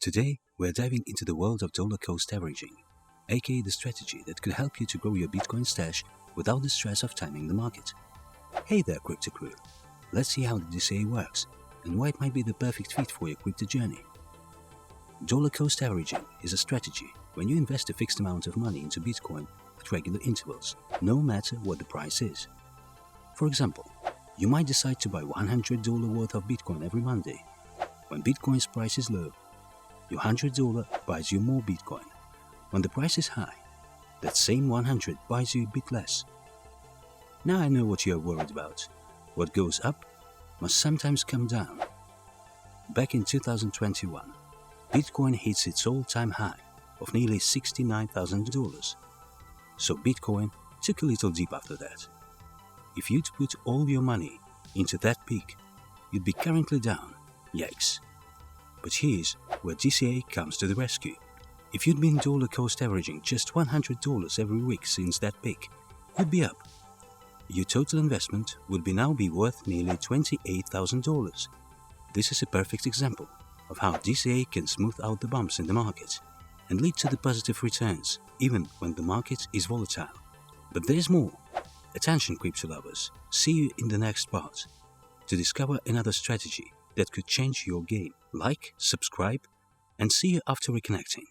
Today, we're diving into the world of dollar cost averaging, aka the strategy that could help you to grow your Bitcoin stash without the stress of timing the market. Hey there, crypto crew! Let's see how the DCA works and why it might be the perfect fit for your crypto journey. Dollar cost averaging is a strategy when you invest a fixed amount of money into Bitcoin at regular intervals, no matter what the price is. For example, you might decide to buy $100 worth of Bitcoin every Monday. When Bitcoin's price is low, your $100 buys you more Bitcoin. When the price is high, that same 100 buys you a bit less. Now I know what you are worried about. What goes up must sometimes come down. Back in 2021, Bitcoin hits its all-time high of nearly $69,000. So Bitcoin took a little dip after that. If you'd put all your money into that peak, you'd be currently down. Yikes. But here's where DCA comes to the rescue. If you'd been dollar cost averaging just $100 every week since that peak, you'd be up. Your total investment would now be worth nearly $28,000. This is a perfect example of how DCA can smooth out the bumps in the market and lead to the positive returns even when the market is volatile. But there's more. Attention, crypto lovers, see you in the next part to discover another strategy that could change your game. Like, subscribe, and see you after reconnecting.